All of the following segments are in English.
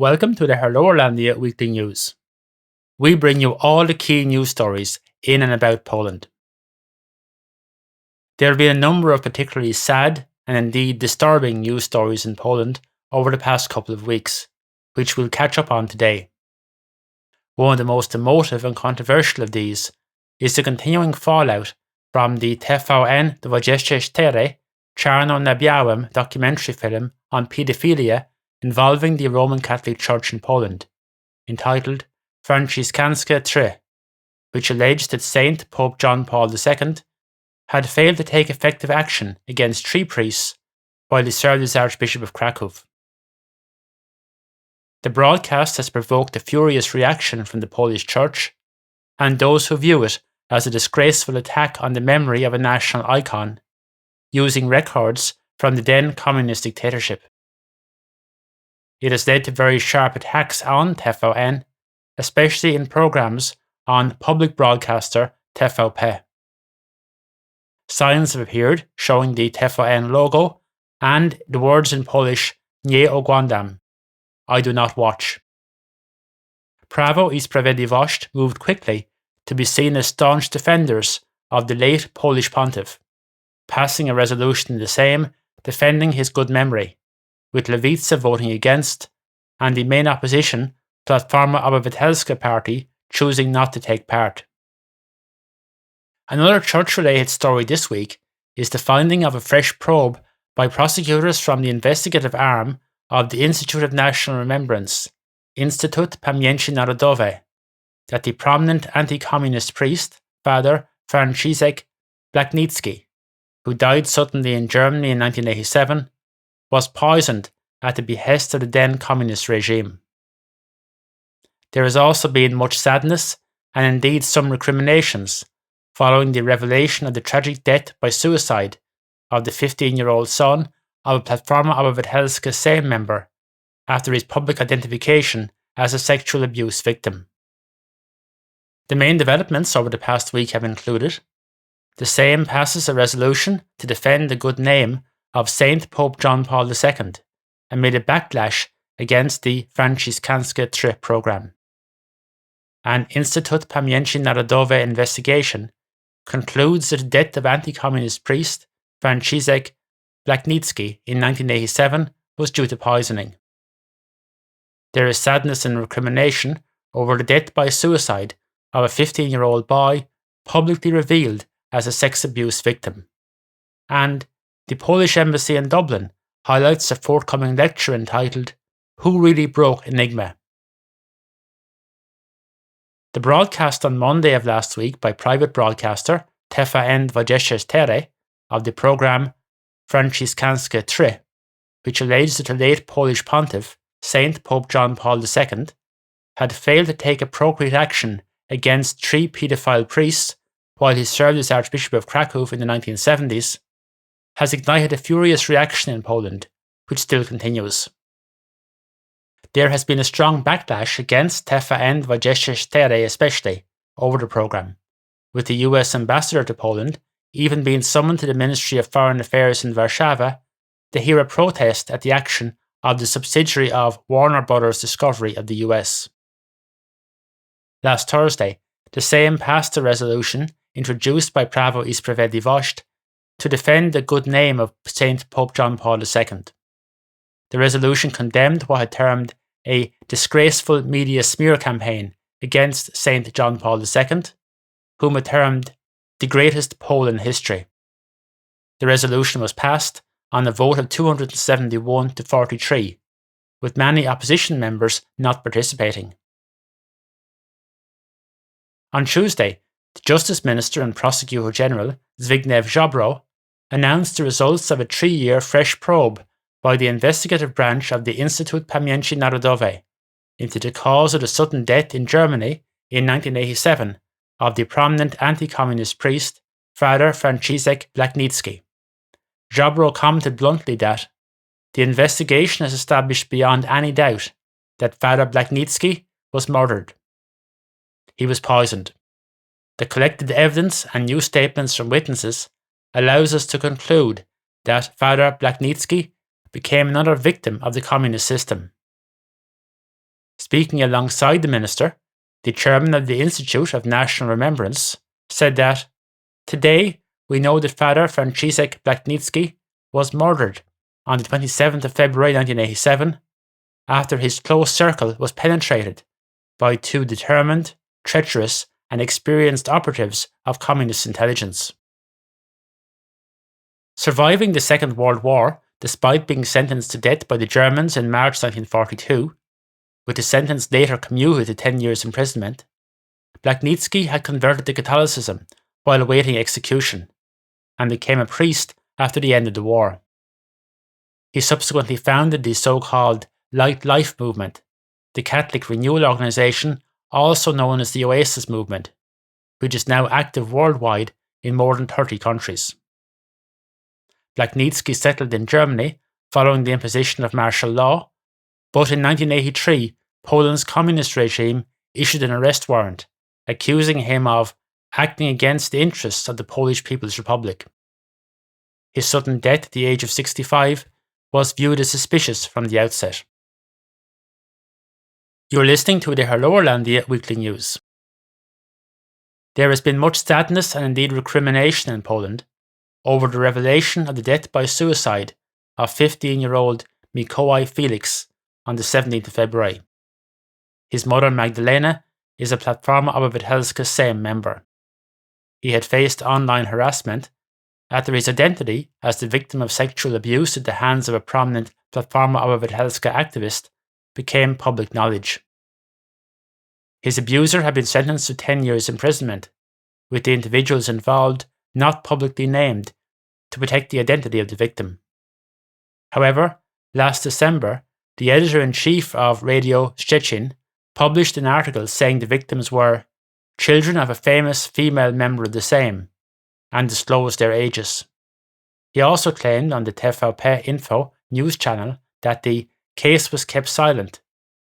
Welcome to the Hello Irlandia Weekly News. We bring you all the key news stories in and about Poland. There have been a number of particularly sad and indeed disturbing news stories in Poland over the past couple of weeks, which we'll catch up on today. One of the most emotive and controversial of these is the continuing fallout from the TVN 24 Czarno na Białym documentary film on paedophilia involving the Roman Catholic Church in Poland, entitled Franciszkańska 3, which alleged that Saint Pope John Paul II had failed to take effective action against 3 priests while he served as Archbishop of Kraków. The broadcast has provoked a furious reaction from the Polish Church and those who view it as a disgraceful attack on the memory of a national icon, using records from the then communist dictatorship. It has led to very sharp attacks on TVN, especially in programmes on public broadcaster TVP. Signs have appeared showing the TVN logo and the words in Polish Nie oglądam, I do not watch. Prawo I Sprawiedliwość moved quickly to be seen as staunch defenders of the late Polish pontiff, passing a resolution in the Sejm defending his good memory, with Lewica voting against, and the main opposition, Platforma Obywatelska party, choosing not to take part. Another church-related story this week is the finding of a fresh probe by prosecutors from the investigative arm of the Institute of National Remembrance, Instytut Pamięci Narodowej, that the prominent anti-communist priest, Father Franciszek Blachnicki, who died suddenly in Germany in 1987, was poisoned at the behest of the then communist regime. There has also been much sadness and indeed some recriminations following the revelation of the tragic death by suicide of the 15-year-old son of a Platforma Obywatelska Sejm member after his public identification as a sexual abuse victim. The main developments over the past week have included the Sejm passes a resolution to defend the good name of Saint Pope John Paul II amid a backlash against the Franciszkańska 3 program. An Instytut Pamięci Narodowej investigation concludes that the death of anti-communist priest Franciszek Blachnicki in 1987 was due to poisoning. There is sadness and recrimination over the death by suicide of a 15-year-old boy publicly revealed as a sex abuse victim. And the Polish embassy in Dublin highlights a forthcoming lecture entitled Who Really Broke Enigma? The broadcast on Monday of last week by private broadcaster TVN 24 of the programme Franciszkańska 3, which alleged that the late Polish pontiff, Saint Pope John Paul II, had failed to take appropriate action against 3 paedophile priests while he served as Archbishop of Kraków in the 1970s, has ignited a furious reaction in Poland, which still continues. There has been a strong backlash against TVN 24 especially over the programme, with the US ambassador to Poland even being summoned to the Ministry of Foreign Affairs in Warsaw to hear a protest at the action of the subsidiary of Warner Brothers Discovery of the US. Last Thursday, the Sejm passed a resolution introduced by Prawo I Sprawiedliwość to defend the good name of Saint Pope John Paul II. The resolution condemned what it termed a disgraceful media smear campaign against Saint John Paul II, whom it termed the greatest Pole in history. The resolution was passed on a vote of 271 to 43, with many opposition members not participating. On Tuesday, the Justice Minister and Prosecutor General Zbigniew Ziobro announced the results of a 3-year fresh probe by the investigative branch of the Instytut Pamięci Narodowej into the cause of the sudden death in Germany in 1987 of the prominent anti-communist priest Father Franciszek Blachnicki. Ziobro commented bluntly that the investigation has established beyond any doubt that Father Blachnicki was murdered. He was poisoned. The collected evidence and new statements from witnesses allows us to conclude that Father Blachnicki became another victim of the communist system. speaking alongside the minister, the chairman of the Institute of National Remembrance, said that, "Today, we know that Father Franciszek Blachnicki was murdered on the 27th of February 1987 after his close circle was penetrated by two determined, treacherous and experienced operatives of communist intelligence." Surviving the Second World War despite being sentenced to death by the Germans in March 1942, with the sentence later commuted to 10 years imprisonment, Blachnicki had converted to Catholicism while awaiting execution, and became a priest after the end of the war. He subsequently founded the so-called Light Life movement, the Catholic renewal organisation also known as the Oasis movement, which is now active worldwide in more than 30 countries. Blachnicki settled in Germany following the imposition of martial law, but in 1983, Poland's communist regime issued an arrest warrant, accusing him of acting against the interests of the Polish People's Republic. His sudden death at the age of 65 was viewed as suspicious from the outset. You're listening to the Hello Irlandia Weekly News. There has been much sadness and indeed recrimination in Poland over the revelation of the death by suicide of 15-year-old Mikołaj Felix on the 17th of February. His mother Magdalena is a Platforma Obywatelska Sejm member. He had faced online harassment after his identity as the victim of sexual abuse at the hands of a prominent Platforma Obywatelska activist became public knowledge. His abuser had been sentenced to 10 years imprisonment, with the individuals involved not publicly named to protect the identity of the victim. However, last December, the editor-in-chief of Radio Szczecin published an article saying the victims were children of a famous female member of the Sejm, and disclosed their ages. He also claimed on the TVP Info news channel that the case was kept silent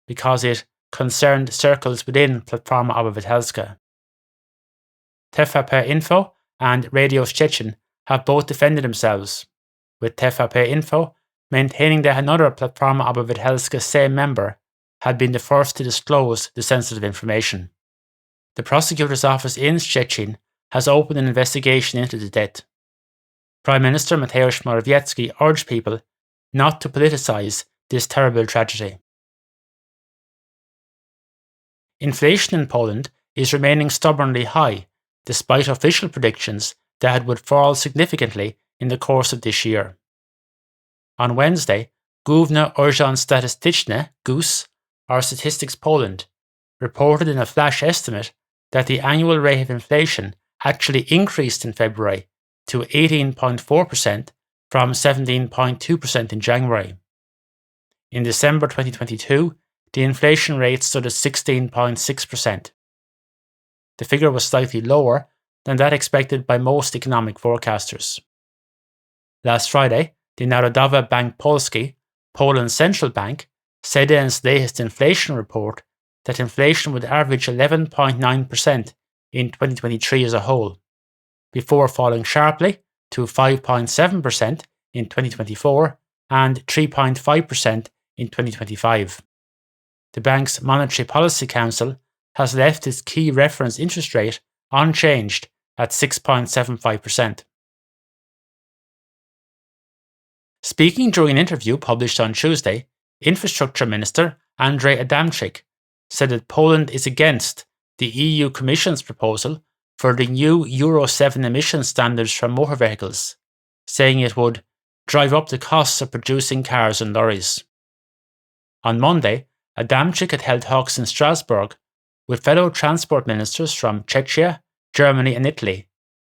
because it concerned circles within Platforma Obywatelska. TVP Info and Radio Szczecin have both defended themselves, with TVP Info maintaining that another Platforma Obywatelska Sejm member had been the first to disclose the sensitive information. The prosecutor's office in Szczecin has opened an investigation into the death. Prime Minister Mateusz Morawiecki urged people not to politicise this terrible tragedy. Inflation in Poland is remaining stubbornly high, despite official predictions that it would fall significantly in the course of this year. On Wednesday, Główny Urząd Statystyczny (GUS), or Statistics Poland, reported in a flash estimate that the annual rate of inflation actually increased in February to 18.4% from 17.2% in January. In December 2022, the inflation rate stood at 16.6%. The figure was slightly lower than that expected by most economic forecasters. Last Friday, the Narodowy Bank Polski, Poland's central bank, said in its latest inflation report that inflation would average 11.9% in 2023 as a whole, before falling sharply to 5.7% in 2024 and 3.5% in 2025. The bank's Monetary Policy Council has left its key reference interest rate unchanged at 6.75%. Speaking during an interview published on Tuesday, Infrastructure Minister Andrzej Adamczyk said that Poland is against the EU Commission's proposal for the new Euro 7 emission standards for motor vehicles, saying it would drive up the costs of producing cars and lorries. On Monday, Adamczyk had held talks in Strasbourg with fellow transport ministers from Czechia, Germany and Italy,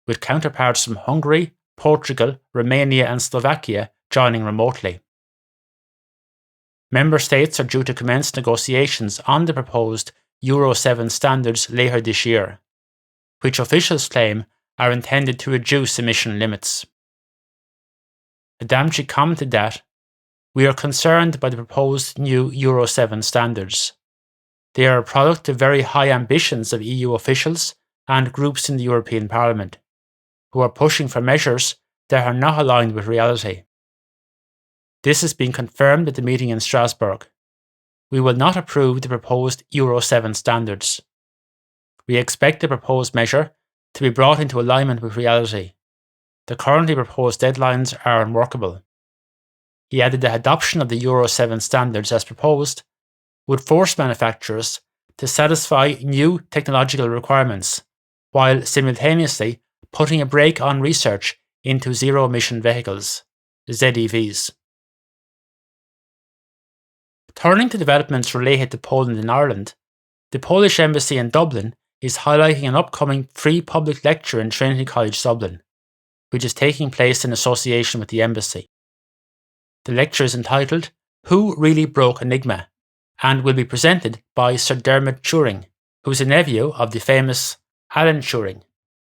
with counterparts from Hungary, Portugal, Romania and Slovakia joining remotely. Member states are due to commence negotiations on the proposed Euro 7 standards later this year, which officials claim are intended to reduce emission limits. Adamczyk commented that, "We are concerned by the proposed new Euro 7 standards. They are a product of very high ambitions of EU officials and groups in the European Parliament, who are pushing for measures that are not aligned with reality." This has been confirmed at the meeting in Strasbourg. we will not approve the proposed Euro 7 standards. We expect the proposed measure to be brought into alignment with reality. The currently proposed deadlines are unworkable. He added that adoption of the Euro 7 standards as proposed would force manufacturers to satisfy new technological requirements, while simultaneously putting a brake on research into zero-emission vehicles, ZEVs. Turning to developments related to Poland and Ireland, the Polish Embassy in Dublin is highlighting an upcoming free public lecture in Trinity College Dublin, which is taking place in association with the Embassy. The lecture is entitled Who Really Broke Enigma, and will be presented by Sir Dermot Turing, who is a nephew of the famous Alan Turing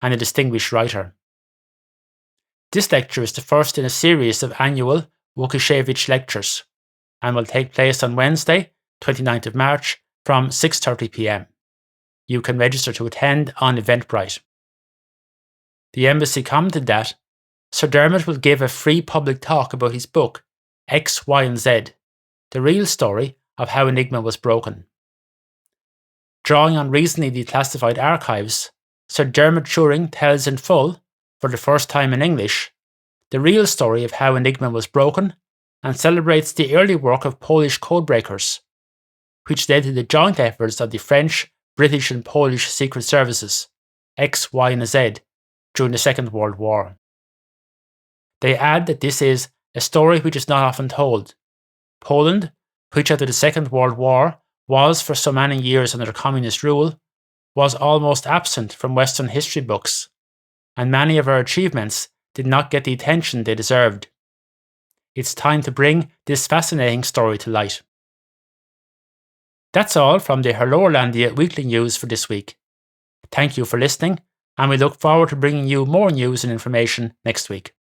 and a distinguished writer. This lecture is the first in a series of annual Łukasiewicz lectures and will take place on Wednesday, 29th of March from 6:30 p.m. You can register to attend on Eventbrite. The Embassy commented that Sir Dermot will give a free public talk about his book, X, Y and Z, the real story of how Enigma was broken. Drawing on recently declassified archives, Sir Dermot Turing tells in full, for the first time in English, the real story of how Enigma was broken and celebrates the early work of Polish codebreakers, which led to the joint efforts of the French, British and Polish secret services, X, Y and Z, during the Second World War. They add that this is a story which is not often told. Poland, which after the Second World War was for so many years under communist rule, was almost absent from Western history books, and many of our achievements did not get the attention they deserved. It's time to bring this fascinating story to light. That's all from the Irlandia Weekly News for this week. Thank you for listening, and we look forward to bringing you more news and information next week.